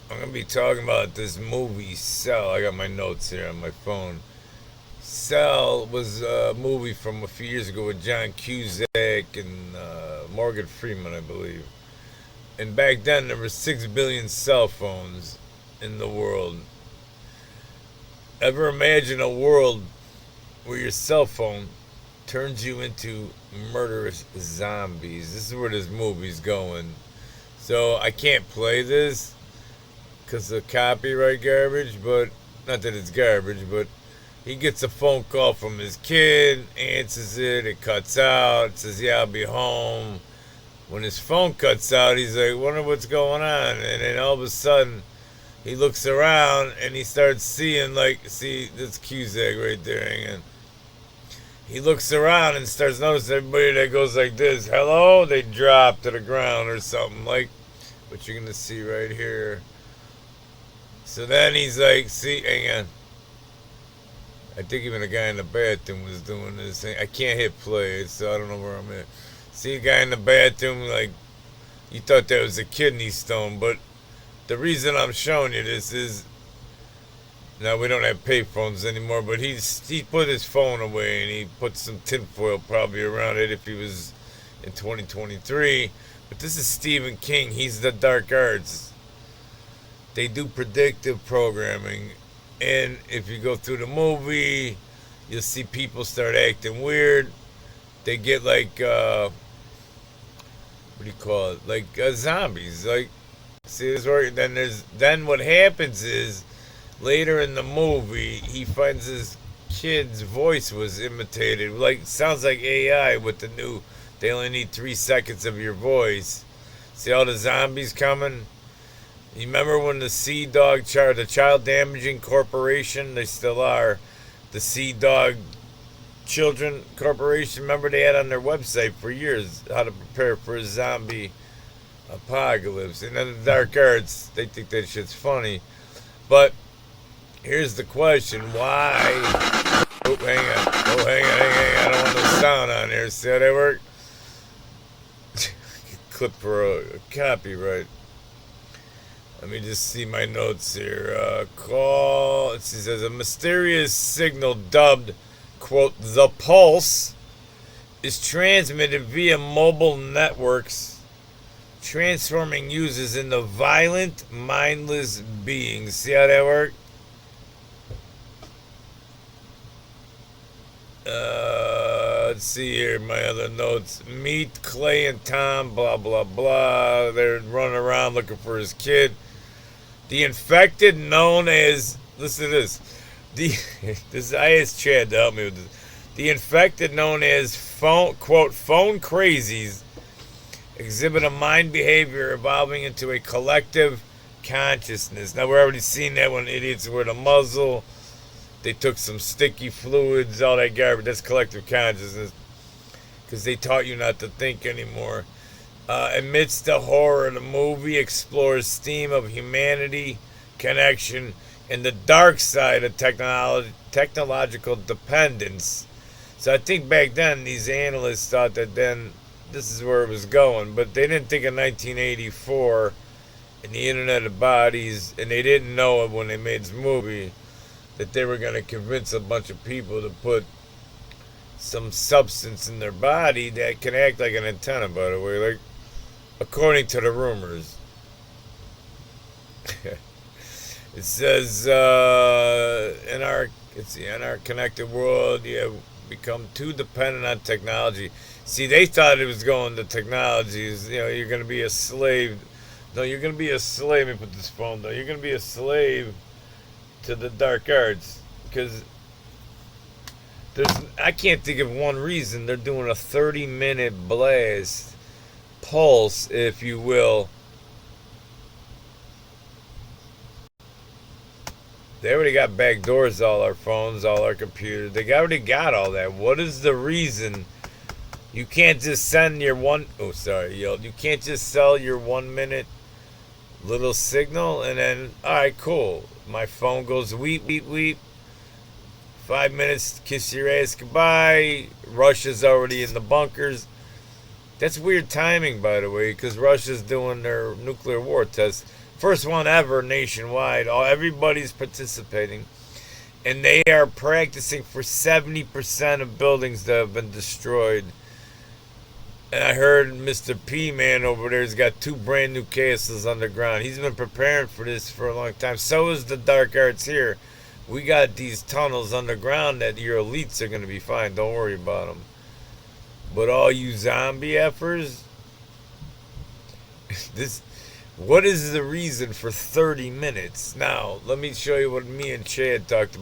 I'm gonna be talking about this movie Cell. I got my notes here on my phone. Cell was a movie from a few years ago with John Cusack and Morgan Freeman, I believe. And back then, there were 6 billion cell phones in the world. Ever imagine a world where your cell phone turns you into murderous zombies? This is where this movie's going. So I can't play this because of copyright garbage, but not that it's garbage, but he gets a phone call from his kid, answers it, it cuts out, says, "Yeah, I'll be home." When his phone cuts out, he's like, "Wonder what's going on?" And then all of a sudden, he looks around and he starts seeing, like, see, this Cusack right there, hang on. He looks around and starts noticing everybody that goes like this, "Hello," they drop to the ground or something, like what you're gonna see right here. So then he's like, "See, hang on." I think even a guy in the bathroom was doing this thing. I can't hit play, so I don't know where I'm at. See a guy in the bathroom, like, you thought that was a kidney stone, but the reason I'm showing you this is now we don't have payphones anymore, but he put his phone away and he put some tinfoil probably around it if he was in 2023. But this is Stephen King. He's the dark arts. They do predictive programming, and if you go through the movie, you'll see people start acting weird. They get like what do you call it? Like zombies. Like, see this work. Then what happens is later in the movie he finds his kid's voice was imitated. Like, sounds like AI with the new. They only need 3 seconds of your voice. See all the zombies coming. You remember when the Sea Dog, the Child Damaging Corporation, they still are, the Sea Dog Children Corporation, remember they had on their website for years how to prepare for a zombie apocalypse. And then the dark arts, they think that shit's funny. But here's the question, why? Oh, hang on. Oh, hang on. I don't want no sound on here. See how that work? Clip for a copyright. Let me just see my notes here. Call. It says a mysterious signal dubbed, quote, "the pulse," is transmitted via mobile networks, transforming users into violent, mindless beings. See how that works? Let's see here, my other notes. Meet Clay and Tom, blah, blah, blah. They're running around looking for his kid. The infected, known as, listen to this. I asked Chad to help me with this. The infected, known as quote, phone crazies, exhibit a mind behavior evolving into a collective consciousness. Now, we're already seeing that when idiots wear the muzzle. They took some sticky fluids, all that garbage. That's collective consciousness. Because they taught you not to think anymore. Amidst the horror, the movie explores theme of humanity, connection, and the dark side of technological dependence. So I think back then these analysts thought that then this is where it was going, but they didn't think of 1984 and the Internet of Bodies, and they didn't know it when they made this movie that they were going to convince a bunch of people to put some substance in their body that can act like an antenna, by the way, like according to the rumors. It says in our connected world, you have become too dependent on technology. See, they thought it was going to technologies. You know, you're going to be a slave. No, you're going to be a slave. Let me put this phone down. You're going to be a slave to the dark arts because I can't think of one reason they're doing a 30-minute blast pulse, if you will. They already got back doors, all our phones, all our computers. They already got all that. What is the reason you can't just send your you can't just sell your 1 minute little signal and then, all right, cool. My phone goes weep, weep, weep. 5 minutes, kiss your ass goodbye. Russia's already in the bunkers. That's weird timing, by the way, because Russia's doing their nuclear war tests First one ever nationwide. Everybody's participating. And they are practicing for 70% of buildings that have been destroyed. And I heard Mr. P Man over there's got 2 brand new castles underground. He's been preparing for this for a long time. So is the dark arts here. We got these tunnels underground that your elites are going to be fine. Don't worry about them. But all you zombie effers, this, what is the reason for 30 minutes? Now, let me show you what me and Chad talked about.